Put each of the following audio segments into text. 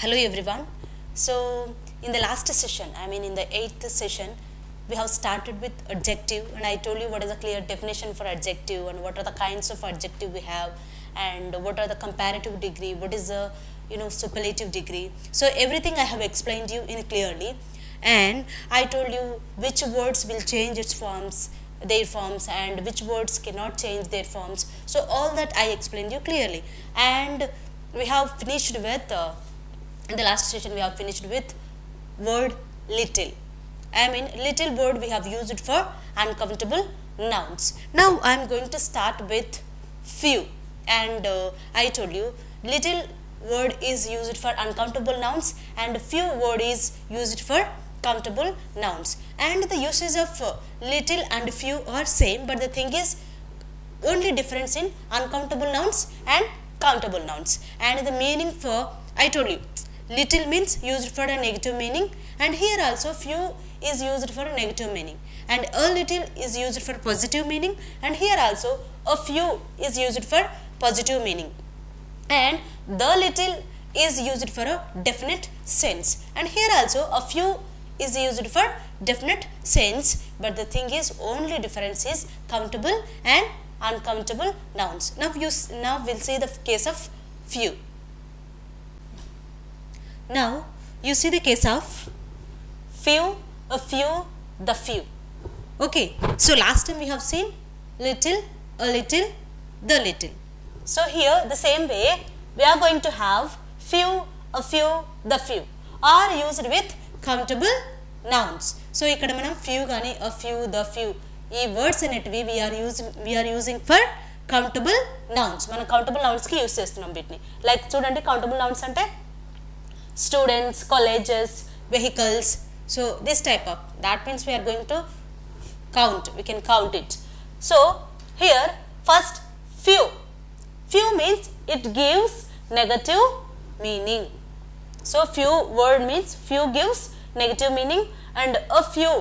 Hello everyone. So in the last session, in the 8th session, we have started with adjective, and I told you what is a clear definition for adjective and what are the kinds of adjective we have and what are the comparative degree, what is the superlative degree. So everything I have explained you in clearly, and I told you which words will change their forms and which words cannot change their forms. So all that I explained you clearly, and we have finished with in the last session we have finished with word little. Little word we have used for uncountable nouns. Now I am going to start with few, and I told you little word is used for uncountable nouns and few word is used for countable nouns, and the uses of little and few are same, but the thing is only difference in uncountable nouns and countable nouns. And the meaning for, I told you little means used for a negative meaning, and here also few is used for a negative meaning, and a little is used for positive meaning, and here also a few is used for positive meaning, and the little is used for a definite sense, and here also a few is used for definite sense, but the thing is only difference is countable and uncountable nouns. Now we'll see the case of few. Now you see the case of few, a few, the few. Okay, so last time we have seen little, a little, the little. So here the same way we are going to have few, a few, the few are used with countable nouns. So ikkada manam few gaani, a few, the few ee words anetivi we are using for countable nouns. Mana countable nouns ki use chestunnam వీటిని. Like చూడండి countable nouns అంటే students, colleges, vehicles. So this type of, that means we are going to count, we can count it. So here first few. Few means it gives negative meaning. So few word means few gives negative meaning and a few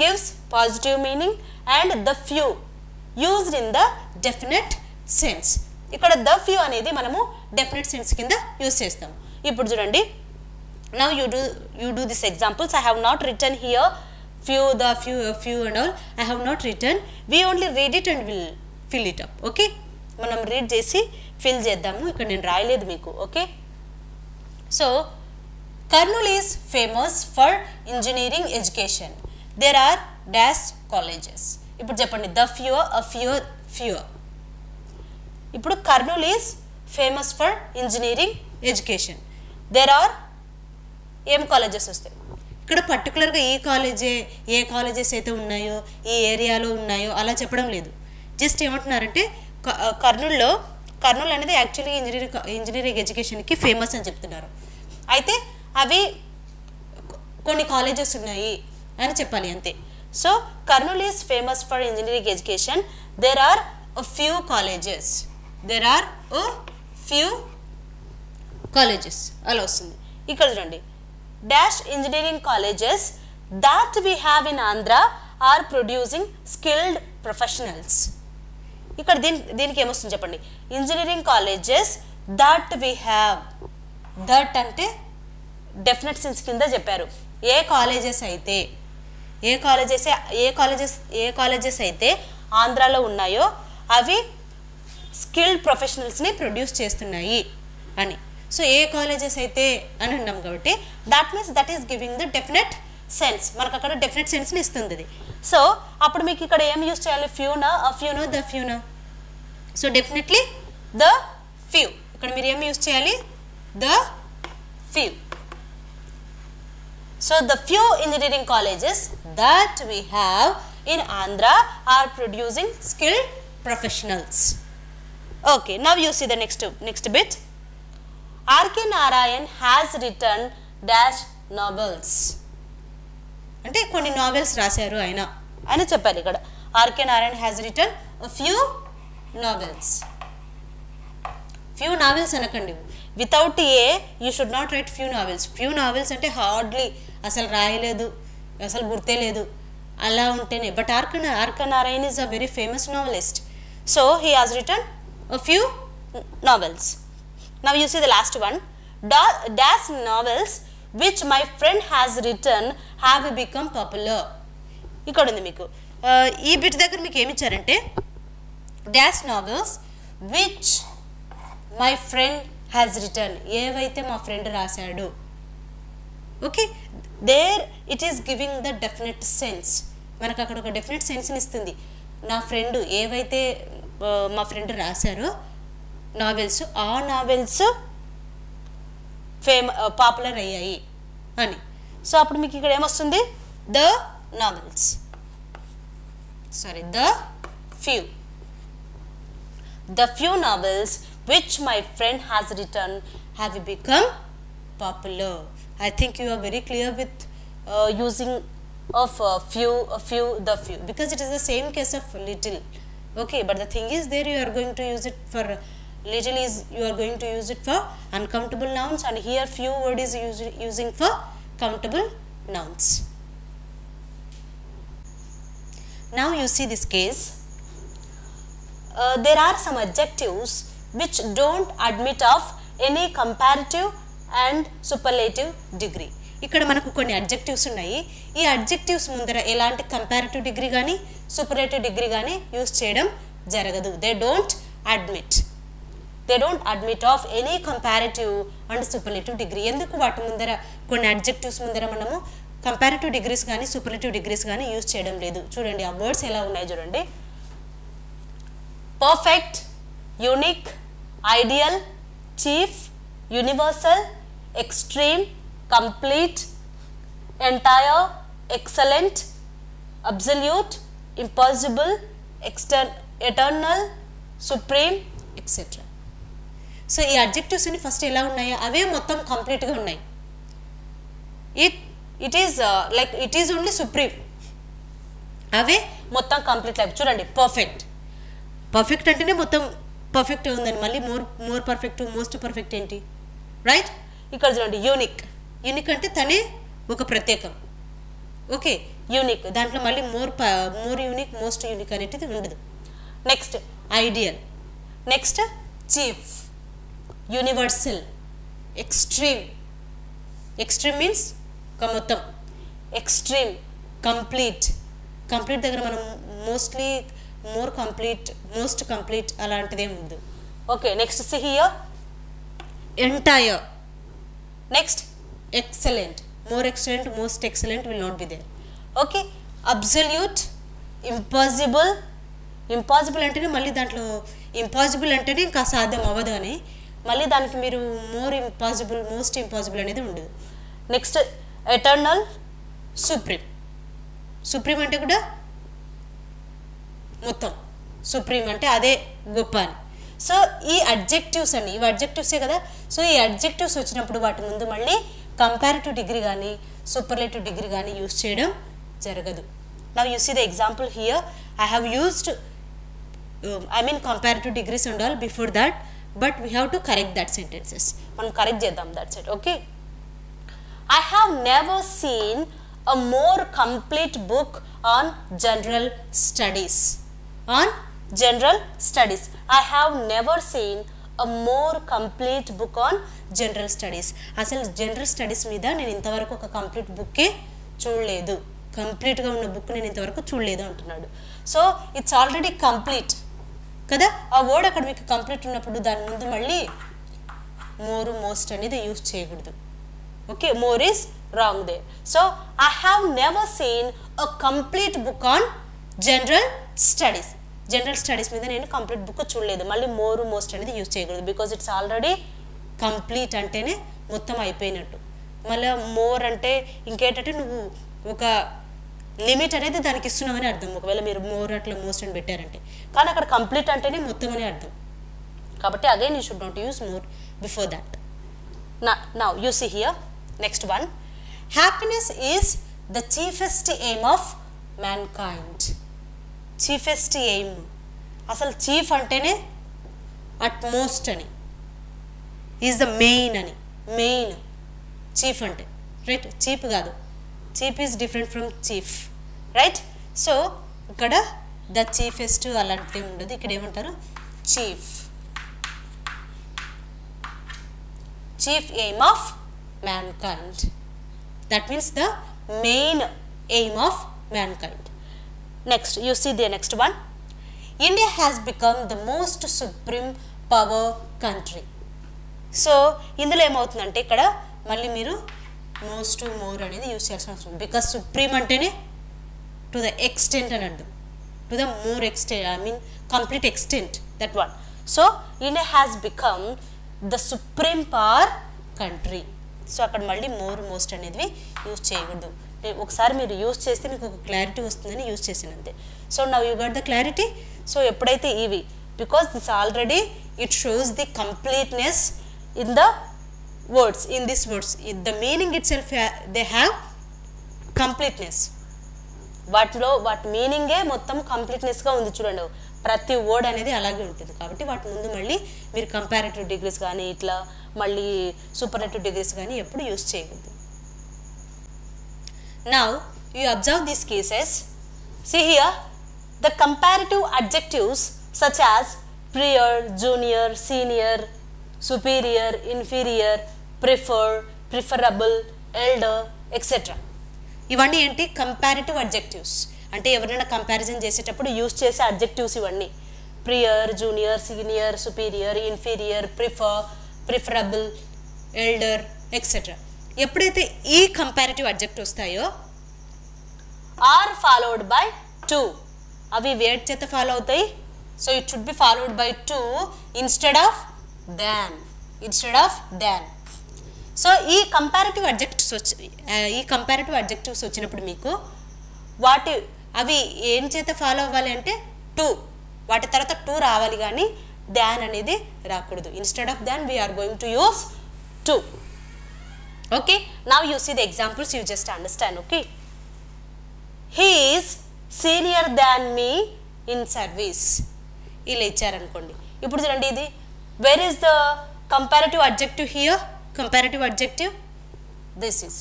gives positive meaning, and the few used in the definite sense. ఇక్కడ the few అనేది మనము definite sense కింద use చేస్తాం. ఇప్పుడు చూడండి, now you do this examples. I have not written here few, the few and all. I have not written. We only read it and will fill it up. Okay, మనం read చేసి fill చేద్దాము. ఇక్కడ నేను రాయలేదు మీకు. Okay, so Kurnool is famous for engineering education. There are dash colleges. ఇప్పుడు చెప్పండి, the fewer. ఇప్పుడు Kurnool is famous for engineering education. There are ఏం కాలేజెస్ వస్తాయి ఇక్కడ పర్టికులర్గా ఏ కాలేజెస్ అయితే ఉన్నాయో ఈ ఏరియాలో ఉన్నాయో అలా చెప్పడం లేదు. జస్ట్ ఏమంటున్నారంటే కర్నూలు అనేది యాక్చువల్లీ ఇంజనీరింగ్ ఎడ్యుకేషన్కి ఫేమస్ అని చెప్తున్నారు. అయితే అవి కొన్ని కాలేజెస్ ఉన్నాయి అని చెప్పాలి అంతే. So Kurnool is famous for engineering education. There are a few colleges అలా వస్తుంది. ఇక్కడ చూడండి, dash engineering colleges that we have in Andhra are producing skilled professionals. ఇక్కడ దీనికి ఏమొస్తుంది చెప్పండి, engineering colleges that we have. That అంటే డెఫినెట్ సెన్స్ కింద చెప్పారు. ఏ కాలేజెస్ అయితే ఆంధ్రాలో ఉన్నాయో అవి స్కిల్డ్ ప్రొఫెషనల్స్ని ప్రొడ్యూస్ చేస్తున్నాయి అని. సో ఏ కాలేజెస్ అయితే అని అన్నాం కాబట్టి that means that is giving the definite sense. మనకు అక్కడ డెఫినెట్ సెన్స్ని ఇస్తుంది అది. సో అప్పుడు మీకు ఇక్కడ ఏం యూజ్ చేయాలి, ఫ్యూనా, అ ఫ్యూనా, ద ఫ్యూనా. So definitely the few. ఇక్కడ మీరు ఏం యూజ్ చేయాలి, the few. So the few engineering colleges that we have in Andhra are producing skilled professionals. Okay, now you see the next bit. R.K. Narayan has written dash novels. అంటే కొన్ని novels రాశారు ఆయన అని చెప్పాలి ఇక్కడ. R.K. Narayan has written a few novels. few novels అనకండి, without a you should not write few novels. Few novels అంటే hardly అసలు రాయలేదు, అసలు గుర్తే లేదు అలా ఉంటేనే. But R K Narayan is a very famous novelist. So he has written a few novels. Now you see the last one, dash novels which my friend has written have become popular. ఇక్కడ ఉంది మీకు ఈ బిట్ దగ్గర మీకు ఏమి ఇచ్చారంటే dash novels which my friend has written, ఏవైతే మా ఫ్రెండ్ రాశాడు. Okay, there it is giving the definite sense. మనకు అక్కడ ఒక డెఫినెట్ సెన్స్ని ఇస్తుంది. నా ఫ్రెండ్ ఏవైతే మా ఫ్రెండ్ రాశారో నావెల్స్, ఆ నావెల్స్ పాపులర్ అయ్యాయి అని. సో అప్పుడు మీకు ఇక్కడ ఏమొస్తుంది? The novels, sorry the few. The few novels which my friend has written have become popular. I think you are very clear with using of few, the few, because it is the same case of little. Okay, but the thing is there you are going to use it for little is you are going to use it for uncountable nouns, and here few word is using for countable nouns. Now you see this case. There are some adjectives which don't admit of any comparative and superlative degree. ఇక్కడ మనకు కొన్ని adjectives ఉన్నాయి. ఈ adjectives ముందర ఎలాంటి comparative degree కానీ superlative degree కానీ use చేయడం జరగదు. They don't admit of any comparative and superlative degree. ఎందుకు వాటి ముందర కొన్ని అడ్జెక్టివ్స్ ముందర మనము కంపారిటివ్ డిగ్రీస్ కానీ సూపర్లేటివ్ డిగ్రీస్ కానీ యూస్ చేయడం లేదు. చూడండి ఆ వర్డ్స్ ఎలా ఉన్నాయి చూడండి. Perfect, unique, ideal, chief, universal, extreme, complete, entire, excellent, absolute, impossible, eternal, supreme, etc. So ఈ అడ్జెక్టివ్స్ని ఫస్ట్ ఎలా ఉన్నాయో అవే మొత్తం కంప్లీట్గా ఉన్నాయి. ఇట్ ఈజ్ ఓన్లీ సుప్రీం, అవే మొత్తం కంప్లీట్ లైఫ్. చూడండి పర్ఫెక్ట్ అంటేనే మొత్తం పర్ఫెక్ట్ ఉందని, మళ్ళీ మోర్ పర్ఫెక్ట్, మోస్ట్ పర్ఫెక్ట్ ఏంటి, రైట్? ఇక్కడ చూడండి యూనిక్ అంటే తనే ఒక ప్రత్యేకం. ఓకే, యూనిక్ దాంట్లో మళ్ళీ మోర్ యూనిక్, మోస్ట్ యూనిక్ అనేటిది ఉండదు. Next ideal, next chief, universal, extreme means మొత్తం, ఎక్స్ట్రీమ్, కంప్లీట్ దగ్గర మనం mostly more complete, most complete అలాంటిదేం ఉంది. Okay, next see here entire, next excellent, more excellent, most excellent will not be there. Okay, absolute, impossible అంటేనే మళ్ళీ దాంట్లో impossible అంటేనే ఇంకా సాధ్యం అవ్వదు అని, మళ్ళీ దానికి మీరు మోర్ ఇంపాసిబుల్, మోస్ట్ ఇంపాసిబుల్ అనేది ఉండదు. నెక్స్ట్ ఎటర్నల్, సుప్రీం అంటే కూడా మొత్తం, సుప్రీం అంటే అదే గొప్ప అని. సో ఈ అడ్జెక్టివ్స్ అండి, ఇవి అడ్జెక్టివ్సే కదా. సో ఈ అడ్జెక్టివ్స్ వచ్చినప్పుడు వాటి ముందు మళ్ళీ కంపారిటివ్ డిగ్రీ కానీ సూపర్లేటివ్ డిగ్రీ కానీ యూజ్ చేయడం జరగదు. Now you see the example here. I have used comparative degrees and all before that, but we have to correct that sentences. మనం కరెక్ట్ చేద్దాం that's it. Okay, I have never seen a more complete book on general studies. I have never seen a more complete book on general studies. అసలు general studies మీద నేను ఇంతవరకు ఒక complete బుక్కే చూడలేదు, కంప్లీట్గా ఉన్న బుక్ నేను ఇంతవరకు చూడలేదు అంటున్నాడు. సో ఇట్స్ ఆల్రెడీ కంప్లీట్ కదా. ఆ వర్డ్ అక్కడ మీకు కంప్లీట్ ఉన్నప్పుడు దాని ముందు మళ్ళీ మోర్, మోస్ట్ అనేది యూజ్ చేయకూడదు. Okay, more is wrong there. So I have never seen a complete book on general studies. మీద నేను కంప్లీట్ బుక్ చూడలేదు, మళ్ళీ మోర్, మోస్ట్ అనేది యూజ్ చేయకూడదు. బికాజ్ ఇట్స్ ఆల్రెడీ కంప్లీట్ అంటేనే మొత్తం అయిపోయినట్టు. మళ్ళీ మోర్ అంటే ఇంకేంటంటే నువ్వు ఒక లిమిట్ అనేది దానికి ఇస్తున్నామని అర్థం. ఒకవేళ మీరు మోర్ అట్లా మోస్ట్ అని పెట్టారంటే, కానీ అక్కడ కంప్లీట్ అంటేనే మొత్తం అని అర్థం. కాబట్టి again you should not use more before that. Now you see here, next one. Happiness is the chiefest aim of mankind. Chiefest aim. అసలు చీఫ్ అంటేనే అట్ మోస్ట్ అని, ఈజ్ ద మెయిన్ అని. మెయిన్ చీఫ్ అంటే, right? Cheap కాదు, cheap is different from chief, right? So ఇక్కడ the chiefest అలాంటిది ఉండదు. ఇక్కడ ఏమంటారు? Chief chief aim of mankind. That means the main aim of mankind. Next, you see the next one. India has become the most supreme power country. So ఇందులో ఏమవుతుందంటే ఇక్కడ మళ్ళీ మీరు మోస్ట్ మోర్ అనేది యూజ్ చేయాల్సిన అవసరం, బికాస్ సుప్రీం అంటేనే to the extent అని అర్థం, to the more extent, I mean complete extent, that one. So India has become the supreme power country. So అక్కడ మళ్ళీ మోర్ మోస్ట్ అనేది యూజ్ చేయకూడదు. ఒకసారి మీరు యూజ్ చేస్తే మీకు ఒక క్లారిటీ వస్తుందని యూజ్ చేసాను అంతే. So now you got the clarity. So ఎప్పుడైతే ఇవి, because this already it shows the completeness in the words, in these words, the meaning itself they have completeness. వాటిలో వాటి మీనింగే మొత్తం కంప్లీట్నెస్గా ఉంది చూడండి, ప్రతి వర్డ్ అనేది అలాగే ఉంటుంది. కాబట్టి వాటి ముందు మళ్ళీ మీరు కంపారిటివ్ డిగ్రీస్ కానీ ఇట్లా మళ్ళీ సూపర్లేటివ్ డిగ్రీస్ కానీ ఎప్పుడు యూజ్ చేయకూడదు. Now you observe these cases. See here, the comparative adjectives such as prior, junior, senior, superior, inferior, prefer, preferable, elder, etc. ఇవన్నీ ఏంటి? Comparative adjectives. అంటే ఎవరైనా కంపారిజన్ చేసేటప్పుడు యూజ్ చేసే అడ్జెక్టివ్స్ ఇవన్నీ. Prior, junior, senior, superior, inferior, prefer, preferable, elder, etcetera. ఎప్పుడైతే ఈ comparative adjective వస్తాయో ఆర్ ఫాలోడ్ బై టు, అవి వేట్ చేత ఫాలో అవుతాయి. So it should be followed by to instead of than, instead of than. So ఈ comparative adjectives వచ్చినప్పుడు మీకు వాటి అవి ఏం చేత ఫాలో అవ్వాలి అంటే టు, వాటి తర్వాత టు రావాలి కానీ దాన్ అనేది రాకూడదు. Instead of than we are going to use to. Okay, now you see the examples, you just understand. Okay, he is senior than me in service, ఇలా ఇచ్చారనుకోండి. ఇప్పుడు చూడండి, ఇది where is the comparative adjective here? Comparative adjective, this is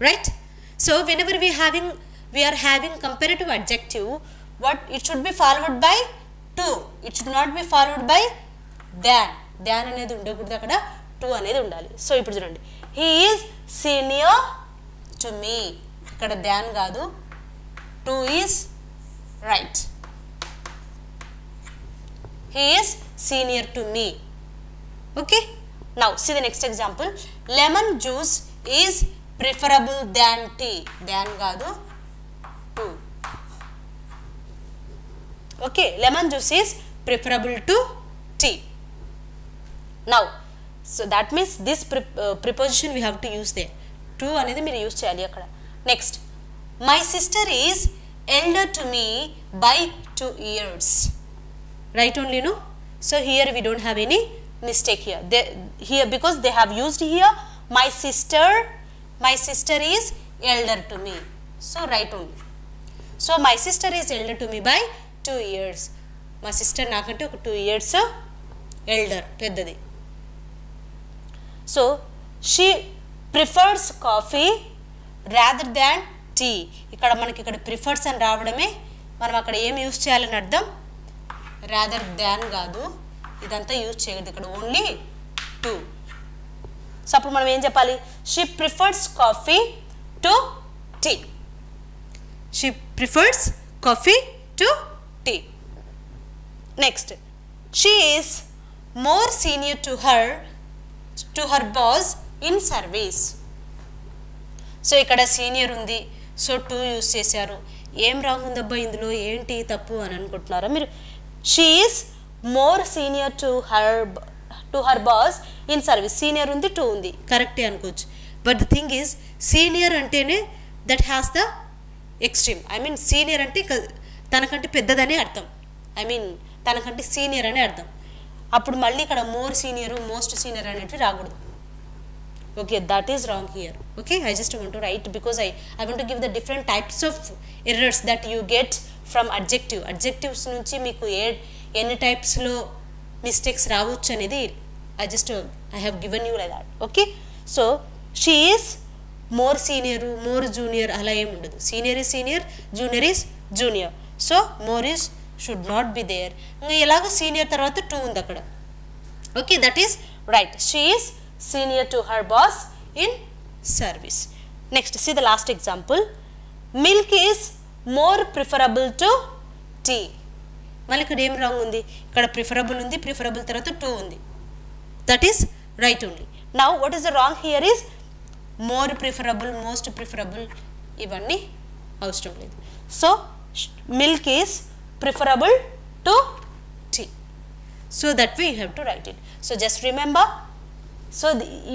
right. So whenever we are having comparative adjective, what it should be followed by to, it should not be followed by than. than అనేది ఉండకూడదు, అక్కడ to అనేది ఉండాలి. So ఇప్పుడు చూడండి, he is senior to me, ఇక్కడ than కాదు, to is right. He is senior to me. Okay, now see the next example. Lemon juice is preferable than tea. Than కాదు, to. Okay, lemon juice is preferable to tea. Now, so that means this preposition we have to use there. To అనేది మీరు use చేయాలి అక్కడ. Next, my sister is elder to me by 2 years. Right only, no? So here we don't have any mistake here. Here because they have used here my sister is elder to me. So right only. So my sister is elder to me by 2 years. My sister nakante oka 2 years elder, peddadi. So she prefers coffee rather than tea. ఇక్కడ మనకి ఇక్కడ prefers అని రావడమే, మనం అక్కడ ఏం use చేయాలని అర్థం, రాదర్ దాన్ కాదు, ఇదంతా యూజ్ చేయదు, ఇక్కడ ఓన్లీ టు. సో అప్పుడు మనం ఏం చెప్పాలి? She prefers coffee to tea. She prefers coffee to tea. Next, she is more senior to her boss in service. So ఇక్కడ సీనియర్ ఉంది, సో టు యూజ్ చేశారు. ఏం రాంగ్ ఉందబ్బా ఇందులో, ఏంటి తప్పు అని అనుకుంటున్నారా మీరు? She is more senior to her boss in service. Senior ఉంది, టు ఉంది, కరెక్టే అనుకోవచ్చు. But the thing is, senior అంటేనే that has the extreme. I mean senior అంటే తనకంటే పెద్దదనే అర్థం, ఐ మీన్ తనకంటే సీనియర్ అనే అర్థం. అప్పుడు మళ్ళీ ఇక్కడ మోర్ సీనియర్, మోస్ట్ సీనియర్ అనేటివి రాకూడదు. Okay, that is wrong here. Okay, I just want to write because I want to give the different types of errors that you get from adjectives నుంచి మీకు ఎన్ని టైప్స్లో మిస్టేక్స్ రావచ్చు అనేది I have given you like that. Okay, so she is more senior, more junior అలా ఏమి ఉండదు. Senior is senior, junior is junior. So more should not be there. ఇంకా ఎలాగో సీనియర్ తర్వాత 2 ఉంది అక్కడ. Okay, that is Right. She is senior to her boss in service. Next, see the last example. Milk is more preferable to tea. మళ్ళీ ఇక్కడ ఏం wrong ఉంది? ఇక్కడ ప్రిఫరబుల్ ఉంది, ప్రిఫరబుల్ తర్వాత టు ఉంది. That is right only. Now what is the wrong here is more preferable, most preferable, ఇవన్నీ అవసరం లేదు. So milk is preferable to tea. So that way you have to write it. So just remember, so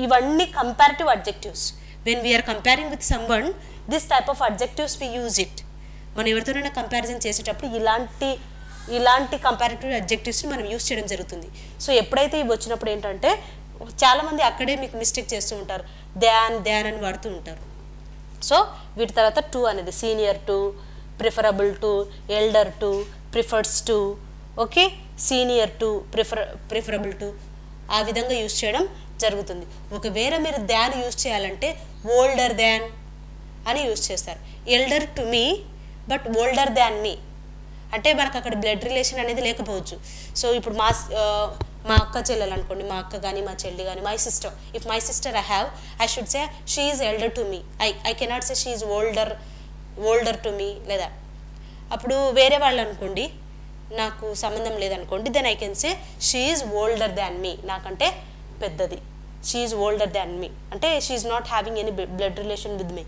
ఇవన్నీ comparative adjectives. When we are comparing with someone, this type of adjectives we use it. మనం ఎవరితోనైనా comparison చేసేటప్పుడు ఇలాంటి comparative అడ్జెక్టివ్స్ని మనం use చేయడం జరుగుతుంది. So ఎప్పుడైతే ఇవి వచ్చినప్పుడు ఏంటంటే చాలామంది అక్కడే మీకు మిస్టేక్ చేస్తూ ఉంటారు, ధ్యాన్ అని వాడుతూ ఉంటారు. సో వీటి తర్వాత టు అనేది senior to, preferable to, elder to, prefers to, okay, senior to, preferable to, ఆ విధంగా యూజ్ చేయడం జరుగుతుంది. ఒకవేళ మీరు దాన్ యూజ్ చేయాలంటే ఓల్డర్ దాన్ అని యూజ్ చేస్తారు. Elder to me but older than me అంటే మనకు అక్కడ బ్లడ్ రిలేషన్ అనేది లేకపోవచ్చు. సో ఇప్పుడు మా అక్క చెల్లెలు అనుకోండి, మా అక్క కానీ మా చెల్లి కానీ, my sister, if my sister I should say she is elder to me. I cannot say she is older to me. లేదా అప్పుడు వేరే వాళ్ళు అనుకోండి, నాకు సంబంధం లేదనుకోండి, then I can say she is older than me, నాకంటే పెద్దది. She is older than me అంటే she is not having any blood relation with me.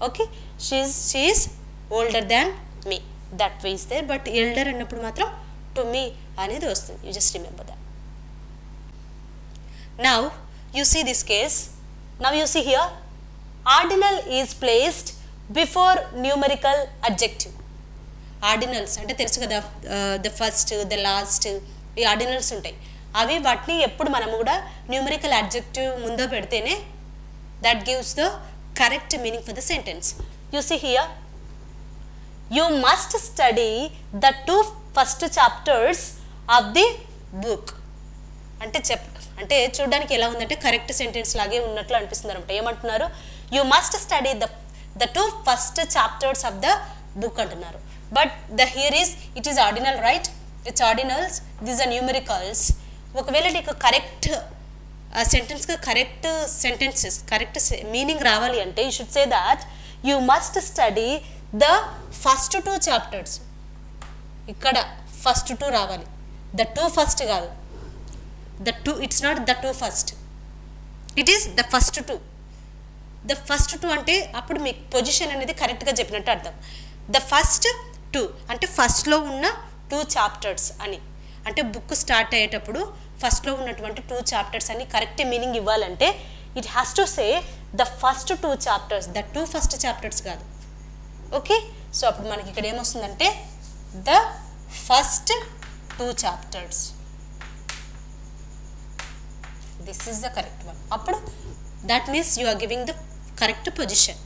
Okay, she is older than me, that way is there. But elder అన్నప్పుడు మాత్రం to me అనేది వస్తుంది. You just remember that. Now you see this case. Now you see here ordinal is placed before numerical adjective. Ordinals అంటే తెలుసు కదా, the first, the last, ఈ ordinals ఉంటాయి. అవి వాటిని ఎప్పుడు మనము కూడా న్యూమరికల్ అడ్జెక్టివ్ ముందో పెడితేనే that gives the correct meaning for the sentence. You see here, you must study the 2 first chapters of the book. అంటే చూడడానికి ఎలా ఉందంటే కరెక్ట్ సెంటెన్స్ లాగే ఉన్నట్లు అనిపిస్తుంది అనమాట. ఏమంటున్నారు? You must study the 2 first chapters of the book అంటున్నారు. But here is it is ordinal, right? It's ordinals, these are numericals. ఒకవేళ నీకు కరెక్ట్ సెంటెన్స్గా కరెక్ట్ సెంటెన్సెస్ కరెక్ట్ మీనింగ్ రావాలి అంటే you should say that you must study the first 2 chapters. ఇక్కడ first 2 రావాలి, the 2 first కాదు. It's not the 2 first, it is the first 2. The first 2 అంటే అప్పుడు మీకు పొజిషన్ అనేది కరెక్ట్గా చెప్పినట్టు అర్థం. ద ఫస్ట్ 2 అంటే ఫస్ట్లో ఉన్న 2 చాప్టర్స్ అని. అంటే బుక్ స్టార్ట్ అయ్యేటప్పుడు ఫస్ట్లో ఉన్నటువంటి 2 చాప్టర్స్ అని కరెక్ట్ మీనింగ్ ఇవ్వాలంటే it has to say the first 2 chapters, the 2 first chapters కాదు. ఓకే, సో అప్పుడు మనకి ఇక్కడ ఏమొస్తుందంటే the first 2 chapters, this is the correct one. అప్పుడు that means you are giving the correct position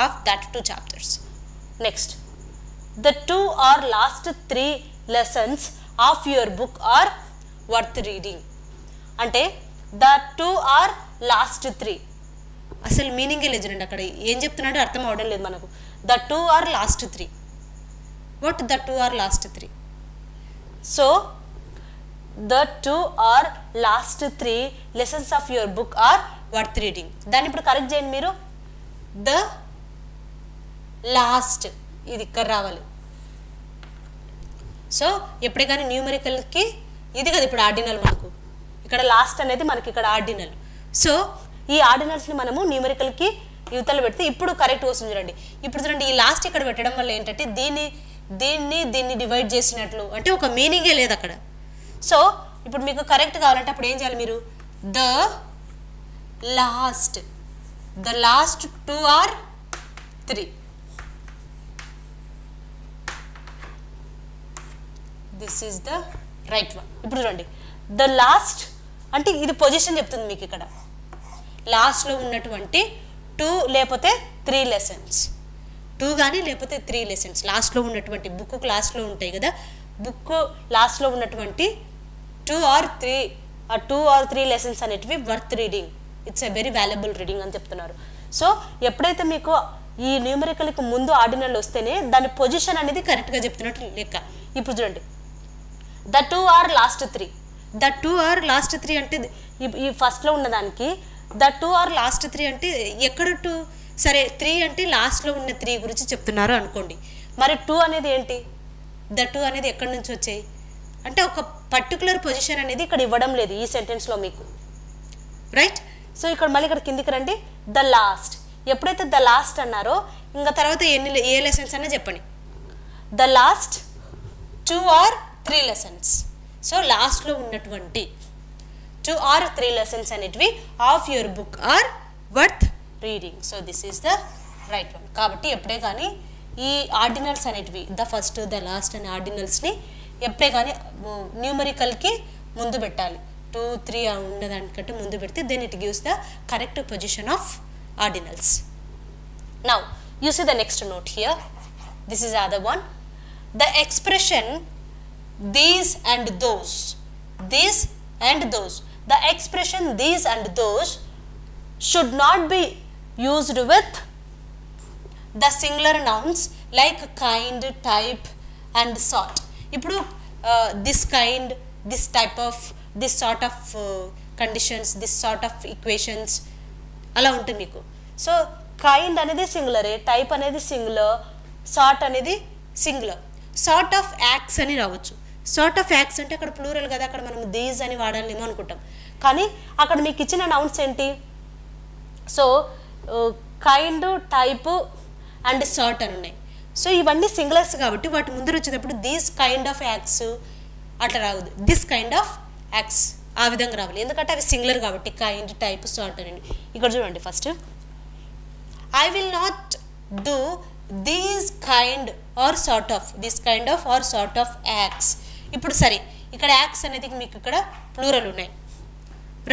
of that 2 chapters. Next, the 2 or last 3 lessons of your book are worth reading. అంటే the 2 or last 3 అసలు మీనింగే లేదు చూడండి. అక్కడ ఏం చెప్తున్నాడో అర్థం అవడం లేదు మనకు. the 2 or last 3, what the 2 or last 3? So the 2 or last 3 lessons of your book are worth reading. దాన్ని ఇప్పుడు కరెక్ట్ చేయండి మీరు. the లాస్ట్ ఇది ఇక్కడ రావాలి. సో ఎప్పుడే కానీ న్యూమరికల్కి ఇది కదా ఇప్పుడు ఆర్డినల్, మనకు ఇక్కడ లాస్ట్ అనేది మనకి ఇక్కడ ఆర్డినల్. సో ఈ ఆర్డినల్స్ని మనము న్యూమరికల్కి యువతలు పెడితే ఇప్పుడు కరెక్ట్ వస్తుంది చూడండి. ఇప్పుడు చూడండి, ఈ లాస్ట్ ఇక్కడ పెట్టడం వల్ల ఏంటంటే దీన్ని డివైడ్ చేసినట్లు అంటే ఒక మీనింగే లేదు అక్కడ. సో ఇప్పుడు మీకు కరెక్ట్ కావాలంటే అప్పుడు ఏం చేయాలి మీరు? The last 2 or 3, this is the right one. ఇప్పుడు చూడండి, ద లాస్ట్ అంటే ఇది పొజిషన్ చెప్తుంది మీకు. ఇక్కడ లాస్ట్లో ఉన్నటువంటి 2 లేకపోతే 3 లెసన్స్, 2 కానీ లేకపోతే 3 లెసన్స్ లాస్ట్లో ఉన్నటువంటి బుక్ లాస్ట్లో ఉంటాయి కదా, బుక్ లాస్ట్లో ఉన్నటువంటి 2 or 3 లెసన్స్ అనేటివి worth reading, it's a very valuable reading అని చెప్తున్నారు. సో ఎప్పుడైతే మీకు ఈ న్యూమరికల్కి ముందు ఆర్డినల్ వస్తేనే దాని పొజిషన్ అనేది కరెక్ట్గా చెప్తున్నట్టు లెక్క. ఇప్పుడు చూడండి, the 2 or last 3, the 2 or last 3 అంటే ఈ ఫస్ట్లో ఉన్నదానికి ద 2 ఆర్ లాస్ట్ 3 అంటే ఎక్కడ 2? సరే 3 అంటే లాస్ట్లో ఉన్న 3 గురించి చెప్తున్నారు అనుకోండి. మరి 2 అనేది ఏంటి? ద 2 అనేది ఎక్కడి నుంచి వచ్చాయి అంటే ఒక పర్టికులర్ పొజిషన్ అనేది ఇక్కడ ఇవ్వడం లేదు ఈ సెంటెన్స్లో మీకు, రైట్? సో ఇక్కడ మళ్ళీ ఇక్కడ కిందికి రండి. ద లాస్ట్, ఎప్పుడైతే ద లాస్ట్ అన్నారో ఇంకా తర్వాత ఏ లెసన్స్ అనే చెప్పండి. The last 2 or 3 lessons. So లాస్ట్లో ఉన్నటువంటి 2 ఆర్ 3 లెసన్స్ అనేటివి of your book are worth reading. So this is the right one. కాబట్టి ఎప్పుడే కానీ ఈ ఆర్డినల్స్ అనేటివి ద ఫస్ట్ ద లాస్ట్ అనే ఆర్డినల్స్ని ఎప్పుడే కానీ న్యూమరికల్కి ముందు పెట్టాలి. 2, 3 ఉన్నదానికంటే ముందు పెడితే then it gives the correct position of ordinals. Now you see the next note here. This is other one. The expression these and those, these and those, the expression these and those should not be used with the singular nouns like kind, type and sort. ఇప్పుడు this kind, this type of, this sort of conditions, this sort of equations అలా ఉంటుంది మీకు. So kind అనేది సింగులరే, type అనేది singular, sort అనేది singular. Sort of acts అని రావచ్చు. Sort of acts అంటే అక్కడ ప్లూరల్ కదా, అక్కడ మనం దీస్ అని వాడాలేమో అనుకుంటాం, కానీ అక్కడ మీకు ఇచ్చిన నౌన్స్ ఏంటి? So kind, type and sort అని ఉన్నాయి. సో ఇవన్నీ సింగులర్స్ కాబట్టి వాటి ముందర వచ్చేటప్పుడు దీస్ కైండ్ ఆఫ్ యాక్ట్స్ అట్లా రావద్దు, దిస్ కైండ్ ఆఫ్ యాక్ట్స్ ఆ విధంగా రావాలి, ఎందుకంటే అవి సింగులర్ కాబట్టి. కైండ్, టైప్, సార్ట్ అని ఇక్కడ చూడండి. First I will not do these kind or sort of, this kind of or sort of acts. ఇప్పుడు సరే ఇక్కడ యాక్ట్స్ అనేది మీకు ఇక్కడ ప్లూరల్ ఉన్నాయి,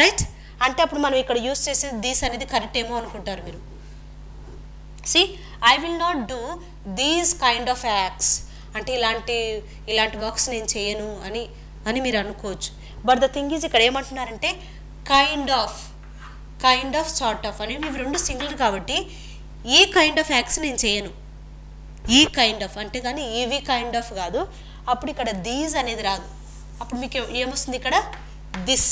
రైట్? అంటే అప్పుడు మనం ఇక్కడ యూస్ చేసే దీస్ అనేది కరెక్ట్ ఏమో అనుకుంటారు మీరు. See I will not do these kind of acts అంటే ఇలాంటి వర్క్స్ నేను చేయను అని మీరు అనుకోవచ్చు. బట్ ద థింగ్ ఈజ్ ఇక్కడ ఏమంటున్నారంటే కైండ్ ఆఫ్ సార్ట్ ఆఫ్ అనేవి ఇవి రెండు సింగులర్ కాబట్టి ఈ కైండ్ ఆఫ్ యాక్ట్స్ నేను చేయను, ఈ కైండ్ ఆఫ్ అంటే కానీ ఇవి కైండ్ ఆఫ్ కాదు. అప్పుడు ఇక్కడ దీస్ అనేది రాదు, అప్పుడు మీకు ఏమొస్తుంది ఇక్కడ దిస్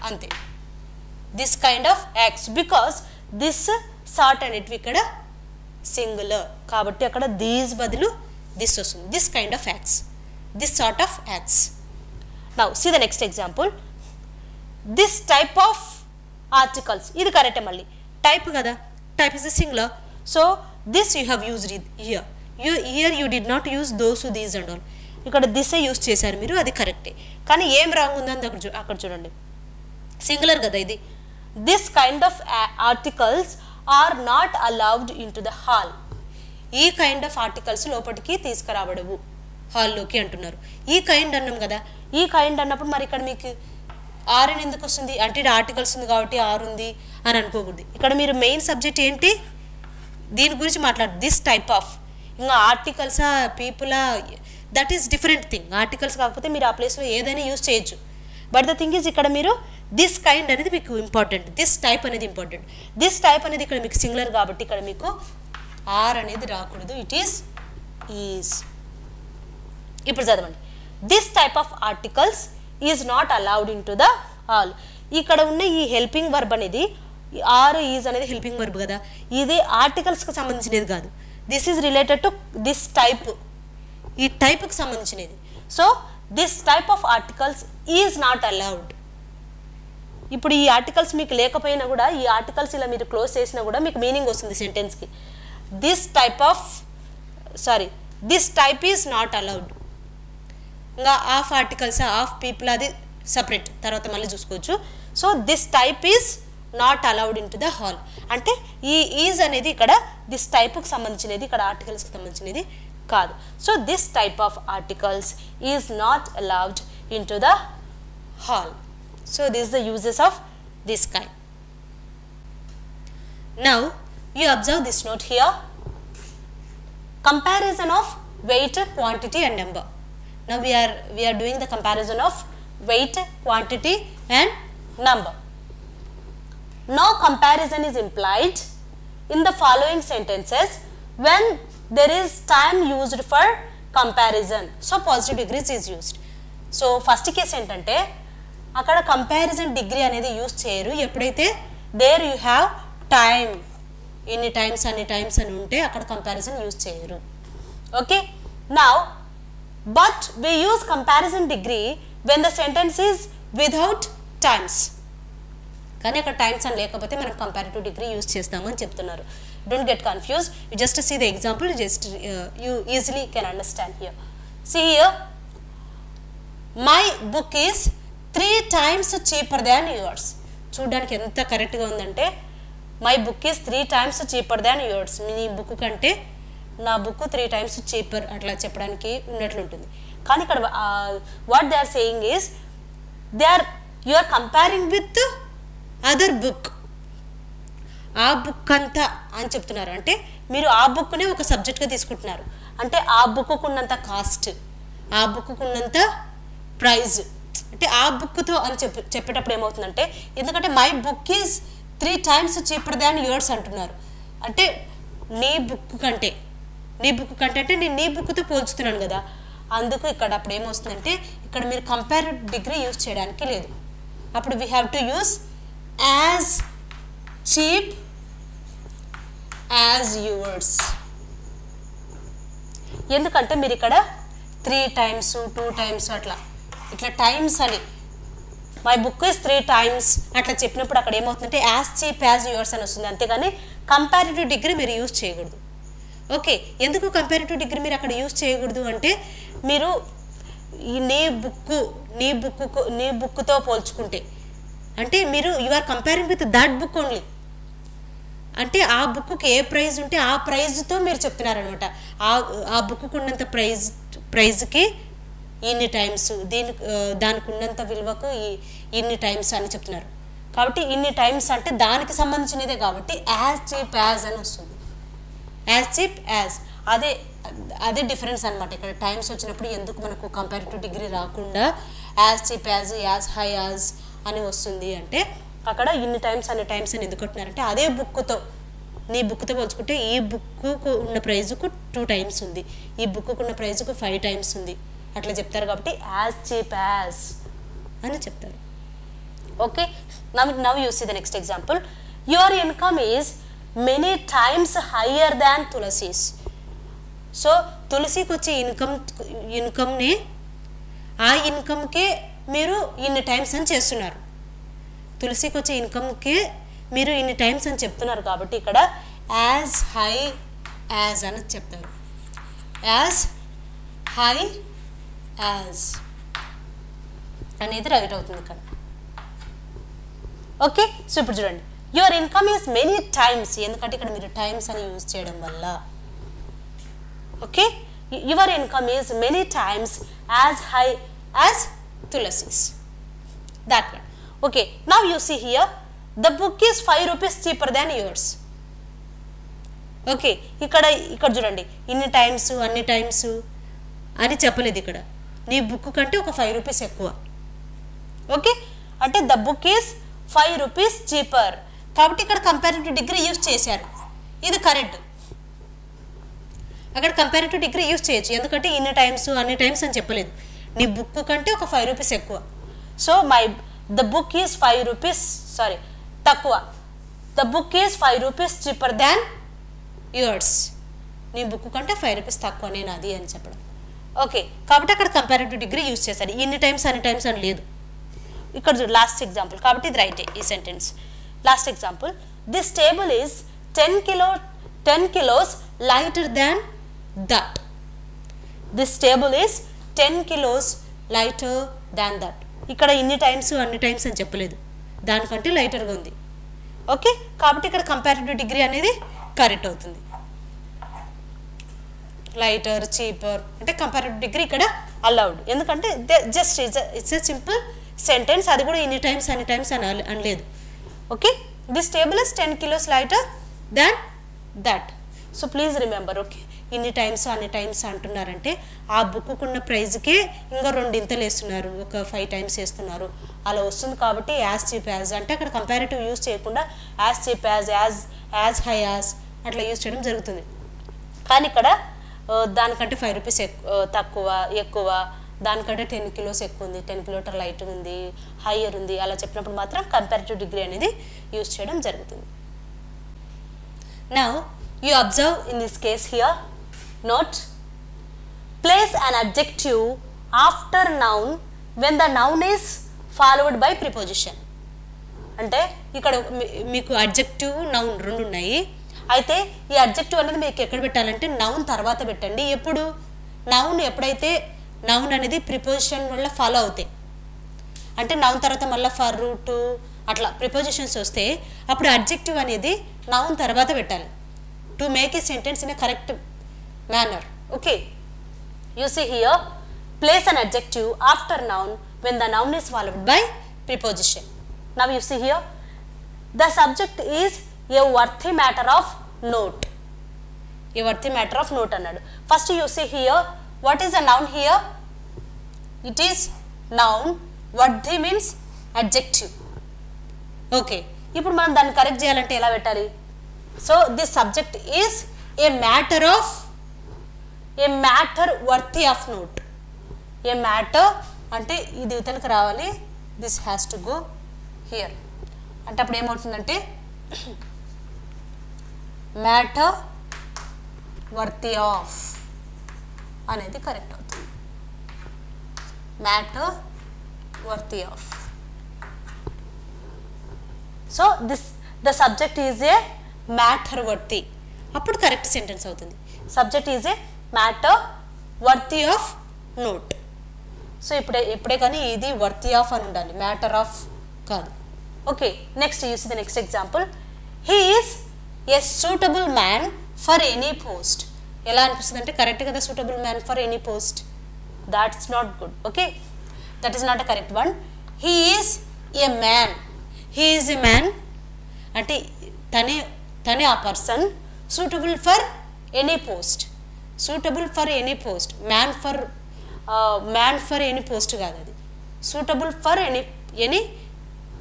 అంతే, this kind of acts. Because this sort అనేటివి ఇక్కడ సింగులర్ కాబట్టి అక్కడ దీస్ బదులు దిస్ వస్తుంది, this kind of acts, this sort of acts. Now see the next example. This type of articles, ఇది కరెక్టే మళ్ళీ టైప్ కదా, type is a singular, so this you have used here. Here you did not use those, these and all. ఇక్కడ this use చేశారు మీరు, అది కరెక్టే. కానీ ఏం రాంగ్ ఉందని అక్కడ చూడండి, సింగులర్ కదా ఇది. This kind of articles are not allowed in to the hall. ఈ కైండ్ ఆఫ్ ఆర్టికల్స్ లోపలికి తీసుకురాబడవు హాల్లోకి అంటున్నారు. ఈ కైండ్ అన్నాం కదా, ఈ కైండ్ అన్నప్పుడు మరి ఇక్కడ మీకు ఆర్ అని ఎందుకు వస్తుంది అంటే ఇది ఆర్టికల్స్ ఉంది కాబట్టి ఆర్ ఉంది అని అనుకోకూడదు. ఇక్కడ మీరు మెయిన్ సబ్జెక్ట్ ఏంటి దీని గురించి మాట్లాడు, దిస్ టైప్ ఆఫ్. ఇంకా ఆర్టికల్సా పీపులా that is different thing. Articles కాకపోతే మీరు ఆ ప్లేస్లో ఏదైనా యూజ్ చేయొచ్చు. బట్ ద థింగ్ ఈజ్ ఇక్కడ మీరు దిస్ కైండ్ అనేది మీకు ఇంపార్టెంట్, దిస్ టైప్ అనేది ఇంపార్టెంట్. దిస్ టైప్ అనేది ఇక్కడ మీకు సింగులర్ కాబట్టి ఇక్కడ మీకు ఆర్ అనేది రాకూడదు, ఇట్ ఈస్. ఇప్పుడు చదవండి. This type of articles is not allowed in to the hall. ఇక్కడ ఉన్న ఈ హెల్పింగ్ వర్బ్ అనేది ఆర్ ఈజ్ అనేది హెల్పింగ్ వర్బ్ కదా, ఇది ఆర్టికల్స్కి సంబంధించినది కాదు. This is related to this type, ఈ టైప్కి సంబంధించినది. So this type of articles is not allowed. ఇప్పుడు ఈ ఆర్టికల్స్ మీకు లేకపోయినా కూడా ఈ ఆర్టికల్స్ ఇలా మీరు క్లోజ్ చేసినా కూడా మీకు మీనింగ్ వస్తుంది సెంటెన్స్కి. This type is not allowed. ఇంకా ఆఫ్ ఆర్టికల్స్ ఆఫ్ పీపుల్ అది సపరేట్, తర్వాత మళ్ళీ చూసుకోవచ్చు. So this type is not allowed in to the hall అంటే ఈ ఈజ్ అనేది ఇక్కడ దిస్ టైప్కి సంబంధించినది, ఇక్కడ ఆర్టికల్స్కి సంబంధించినది కాదు. So this type of articles is not allowed in to the hall. So this is the uses of this kind. Now you observe this note here. Comparison of weight, quantity and number. Now we are doing the comparison of weight, quantity and number. No comparison is implied in the following sentences when there is time used for comparison. So positive degrees is used. So first case ఏంటంటే అక్కడ comparison degree అనేది use చేయరు. ఎప్పుడైతే there you have time, ఎన్ని times అన్ని times అని ఉంటే అక్కడ కంపారిజన్ యూజ్ చేయరు. Okay, now but we use comparison degree when the sentence is without times. కానీ అక్కడ టైమ్స్ అని లేకపోతే మనం కంపారిటివ్ డిగ్రీ యూజ్ చేస్తాము అని చెప్తున్నారు. Don't get confuse, you just see the example, just you easily can understand here. See here, my book is 3 times cheaper than yours. చూడడానికి ఎంత కరెక్ట్గా ఉందంటే my book is 3 times cheaper than yours. మీ book కంటే నా book 3 times cheaper అట్లా చెప్పడానికి ఉన్నట్లుంటుంది. కానీ ఇక్కడ what they are saying is you are comparing with other book. ఆ బుక్ అంతా అని చెప్తున్నారు. అంటే మీరు ఆ బుక్నే ఒక సబ్జెక్ట్గా తీసుకుంటున్నారు. అంటే ఆ బుక్కు ఉన్నంత కాస్ట్, ఆ బుక్కు ఉన్నంత ప్రైజ్, అంటే ఆ బుక్తో అని చెప్పేటప్పుడు ఏమవుతుందంటే, ఎందుకంటే my book is 3 times cheaper than yours అంటున్నారు. అంటే నీ బుక్ కంటే అంటే నేను నీ బుక్తో పోల్చుతున్నాను కదా, అందుకు ఇక్కడ అప్పుడు ఏమవుతుందంటే ఇక్కడ మీరు కంపారిటివ్ డిగ్రీ యూజ్ చేయడానికి లేదు. అప్పుడు we have to use as cheap as yours. ఎందుకంటే మీరు ఇక్కడ 3 times 2 times ఇట్లా టైమ్స్ అని మై బుక్ ఈజ్ 3 times అట్లా చెప్పినప్పుడు అక్కడ ఏమవుతుందంటే యాజ్ చీప్ యాజ్ యువర్స్ అని వస్తుంది. అంతేగాని కంపారిటివ్ డిగ్రీ మీరు యూజ్ చేయకూడదు. ఓకే, ఎందుకు కంపారిటివ్ డిగ్రీ మీరు అక్కడ యూజ్ చేయకూడదు అంటే, మీరు నీ బుక్తో పోల్చుకుంటే అంటే మీరు you are comparing with that book only. అంటే ఆ బుక్కి ఏ ప్రైజ్ ఉంటే ఆ ప్రైజ్తో మీరు చెప్తున్నారనమాట. ఆ బుక్కు ఉన్నంత ప్రైజ్కి ఇన్ని టైమ్స్, దానికి ఉన్నంత విలువకు ఇన్ని టైమ్స్ అని చెప్తున్నారు. కాబట్టి ఇన్ని టైమ్స్ అంటే దానికి సంబంధించినదే కాబట్టి యాజ్ చీప్ యాజ్ అని వస్తుంది. యాజ్ చీప్ యాజ్ అదే డిఫరెన్స్ అనమాట. ఇక్కడ టైమ్స్ వచ్చినప్పుడు ఎందుకు మనకు కంపారిటివ్ డిగ్రీ రాకుండా as cheap as high as అని వస్తుంది అంటే, అక్కడ ఇన్ని టైమ్స్ అన్ని టైమ్స్ అని ఎందుకు అంటున్నారంటే అదే బుక్తో, నీ బుక్తో పోల్చుకుంటే ఈ బుక్కు ఉన్న ప్రైజ్కు 2 times ఉంది, ఈ బుక్కు ఉన్న ప్రైజ్కు 5 times ఉంది అట్లా చెప్తారు. కాబట్టి యాజ్ చీప్ యాజ్ అని చెప్తారు. Okay, now you see the next example. Your income is many times higher than Tulsi's. సో తులసికి వచ్చే ఇన్కమ్ని ఆ ఇన్కమ్కే మీరు ఇన్ని టైమ్స్ అని చేస్తున్నారు. తులసికి వచ్చే ఇన్కమ్కే మీరు ఇన్ని టైమ్స్ అని చెప్తున్నారు. కాబట్టి ఇక్కడ యాజ్ హై యాజ్ అని చెప్తారు. యాజ్ హై యాజ్ అనేది రైట్ అవుతుంది ఇక్కడ. ఓకే, సో ఇప్పుడు చూడండి, your income is many times, ఎందుకంటే ఇక్కడ మీరు టైమ్స్ అని యూజ్ చేయడం వల్ల. Okay, your income is many times as high as Tulsi's, that one. Okay, now you see here, the book is 5 rupees cheaper than yours. Okay, ఇక్కడ చూడండి, ఇన్ని times అన్ని టైమ్స్ అని చెప్పలేదు. ఇక్కడ నీ బుక్ కంటే ఒక 5 rupees ఎక్కువ. ఓకే, అంటే the book is 5 rupees cheaper. కాబట్టి ఇక్కడ కంపారిటివ్ డిగ్రీ యూజ్ చేశారు, ఇది కరెక్ట్. అక్కడ కంపారిటివ్ డిగ్రీ యూజ్ చేయొచ్చు, ఎందుకంటే ఇన్ని టైమ్స్ అన్ని టైమ్స్ అని చెప్పలేదు. నీ బుక్ కంటే ఒక 5 rupees ఎక్కువ. So the book is 5 rupees తక్కువ. The book is 5 rupees cheaper than yours. నీ బుక్ కంటే 5 rupees తక్కువ నేను అది అని చెప్పడం. ఓకే, కాబట్టి అక్కడ కంపారిటివ్ డిగ్రీ యూజ్ చేశారు, ఇన్ని టైమ్స్ అన్ని టైమ్స్ అని లేదు. ఇక్కడ చూడు లాస్ట్ ఎగ్జాంపుల్, కాబట్టి ఇది రైటే ఈ sentence. Last example, this table is 10 kilos lighter than that. This table is 10 kilos lighter than that. ఇక్కడ ఇన్ని టైమ్స్ అన్ని టైమ్స్ అని చెప్పలేదు, దానికంటే లైటర్గా ఉంది. ఓకే, కాబట్టి ఇక్కడ కంపారిటివ్ డిగ్రీ అనేది కరెక్ట్ అవుతుంది. లైటర్ చీపర్ అంటే కంపారిటివ్ డిగ్రీ ఇక్కడ అలౌడ్, ఎందుకంటే just it's a simple sentence, అది కూడా ఇన్ని టైమ్స్ అన్ని టైమ్స్ అని అనలేదు. Okay, this table is 10 kilos lighter than that. So please remember, okay, ఇన్ని టైమ్స్ అన్ని టైమ్స్ అంటున్నారంటే ఆ బుక్కుకున్న ప్రైజ్కే ఇంకా 2 వేస్తున్నారు, ఒక 5 times వేస్తున్నారు, అలా వస్తుంది. కాబట్టి యాజ్ చీప్ యాజ్ అంటే అక్కడ కంపారిటివ్ యూజ్ చేయకుండా as cheap as high as అట్లా యూజ్ చేయడం జరుగుతుంది. కానీ ఇక్కడ దానికంటే 5 rupees తక్కువ ఎక్కువ దానికంటే 10 kilos ఎక్కువ ఉంది, 10 kilometer లైట్ ఉంది, హయ్యర్ ఉంది, అలా చెప్పినప్పుడు మాత్రం కంపారిటివ్ డిగ్రీ అనేది యూజ్ చేయడం జరుగుతుంది. Now you observe in this case here, note, place an adjective after noun when the noun is followed by preposition. అంటే ఇక్కడ మీకు అడ్జెక్టివ్ నౌన్ రెండు ఉన్నాయి. అయితే ఈ అడ్జెక్టివ్ అనేది మీకు ఎక్కడ పెట్టాలంటే నౌన్ తర్వాత పెట్టండి. ఎప్పుడు నౌన్ ఎప్పుడైతే నౌన్ అనేది ప్రిపోజిషన్ వల్ల ఫాలో అవుతాయి, అంటే నౌన్ తర్వాత మళ్ళీ ఫర్, టు అట్లా ప్రిపోజిషన్స్ వస్తే అప్పుడు అడ్జెక్టివ్ అనేది నౌన్ తర్వాత పెట్టాలి to make a sentence in a correct manner. Okay, you see here, place an adjective after noun when the noun is followed by preposition. Now you see here, the subject is a worthy matter of note. A worthy matter of note annadu. First you see here, what is a noun here? It is noun. Worthy means adjective. Okay, ఇప్పుడు మనం దాన్ని correct చేయాలంటే ఎలా పెట్టాలి? So this subject is a matter worthy of note. A matter అంటే ఇది ఇతనికి రావాలి, this has to go here. అంటే అప్పుడు ఏమవుతుందంటే మ్యాటర్ వర్తీ ఆఫ్ అనేది కరెక్ట్ అవుతుంది. Matter worthy of. So the subject is a matter worthy, అప్పుడు కరెక్ట్ సెంటెన్స్ అవుతుంది. Subject is a matter worthy of note. So ఇప్పుడే కానీ ఇది వర్తీ ఆఫ్ అని ఉండాలి, మ్యాటర్ ఆఫ్ కాదు. Okay, next you see the next example. He is a suitable man for any post. ఎలా అనిపిస్తుంది అంటే కరెక్ట్ కదా, suitable man for any post. That's not good. Okay, that is not a correct one. He is a man. He is a man అంటే తనే ఆ person. Suitable for any post. Suitable for any post. Man for any post కాదు, అది suitable for any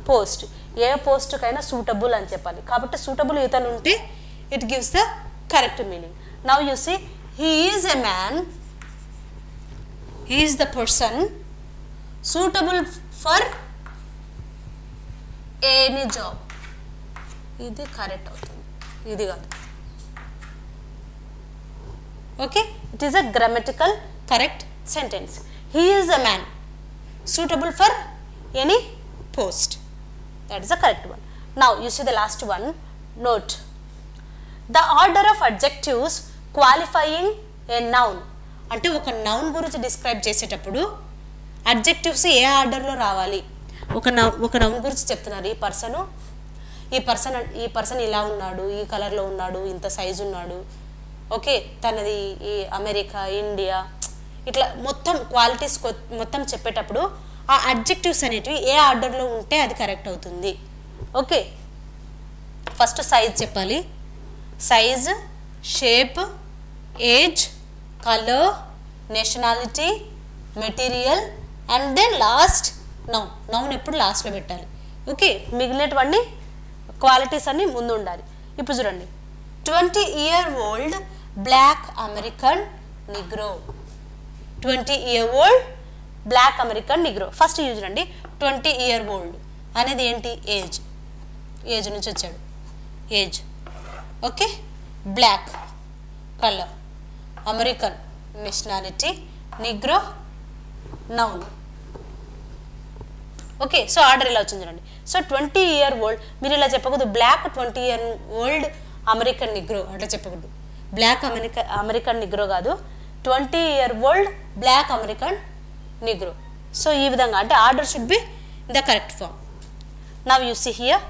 post. ఏ పోస్ట్కైనా suitable అని చెప్పాలి. కాబట్టి సూటబుల్ ఇతను ఉంటే it gives the correct meaning. Now you see, he is a man, he is the person suitable for any job. ఇది కరెక్ట్ అవుతుంది, ఇది కాదు. Okay, it is a grammatical correct sentence. He is a man suitable for any post. That is the correct one. Now you see the last one. Note, the order of adjectives qualifying a noun. అంటే ఒక noun గురించి describe చేసేటప్పుడు adjectives ఏ ఆర్డర్లో రావాలి. ఒక noun గురించి చెప్తున్నారు, ఈ పర్సన్ ఇలా ఉన్నాడు, ఈ కలర్లో ఉన్నాడు, ఇంత సైజు ఉన్నాడు. ఓకే, తనది ఈ అమెరికా, ఇండియా, ఇట్లా మొత్తం క్వాలిటీస్ మొత్తం చెప్పేటప్పుడు ఆ అడ్జెక్టివ్స్ అనేటివి ఏ ఆర్డర్లో ఉంటే అది కరెక్ట్ అవుతుంది. ఓకే, ఫస్ట్ సైజ్ చెప్పాలి. Size, shape, age, colour, nationality, material and then last noun. Noun ఎప్పుడు లాస్ట్లో పెట్టాలి. ఓకే, మిగిలినటువంటి క్వాలిటీస్ అన్నీ ముందు ఉండాలి. ఇప్పుడు చూడండి, 20-year-old black American Negro. 20-year-old black American Negro. First use రండి. 20-year-old అనేది ఏంటి? ఏజ్ నుంచి వచ్చాడు, age. Okay, black colour, American nationality, Negro noun. Okay, so order ఇలా వచ్చింది చూడండి. సో 20-year-old మీరు ఇలా చెప్పకూడదు, బ్లాక్ 20-year-old అమెరికన్ నిగ్రో అట్లా చెప్పకూడదు. బ్లాక్ అమెరికన్ నిగ్రో కాదు, 20-year-old black American negro. So ఈ విధంగా అంటే order should be the correct form. Now you see here,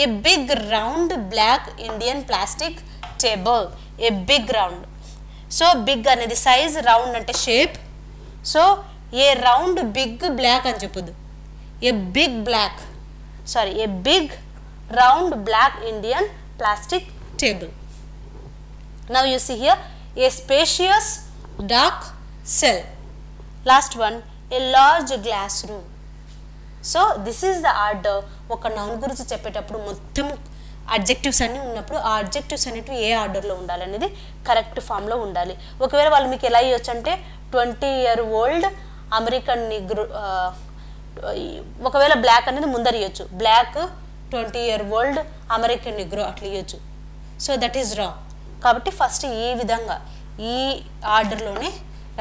a big round black Indian plastic table. A big round. So big అనేది size, round అంటే shape. So a round big black అని చెప్పొద్దు, a big round black Indian plastic table. Now you see here, a spacious dark cell. Last one, a large glass room. So this is the order. ఒక noun గురించి చెప్పేటప్పుడు మొత్తం adjectives అన్నీ ఉన్నప్పుడు ఆ adjectives అనేటివి ఏ ఆర్డర్లో ఉండాలి అనేది కరెక్ట్ ఫామ్లో ఉండాలి. ఒకవేళ వాళ్ళు మీకు ఎలా ఇవ్వచ్చు అంటే 20-year-old అమెరికన్ నిగ్రో, ఒకవేళ బ్లాక్ అనేది ముందర ఇవ్వచ్చు, బ్లాక్ 20-year-old అమెరికన్ నిగ్రో అట్లా ఇవ్వచ్చు. So that is wrong. కాబట్టి ఫస్ట్ ఈ విధంగా ఈ ఆర్డర్లోనే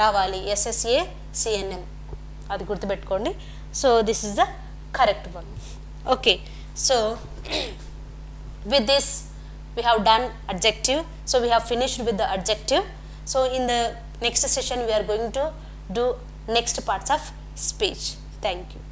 రావాలి, SSA CNM, అది గుర్తుపెట్టుకోండి. So this is the correct one. Okay, so with this we have done adjective, so we have finished with the adjective. So in the next session we are going to do next parts of speech. Thank you.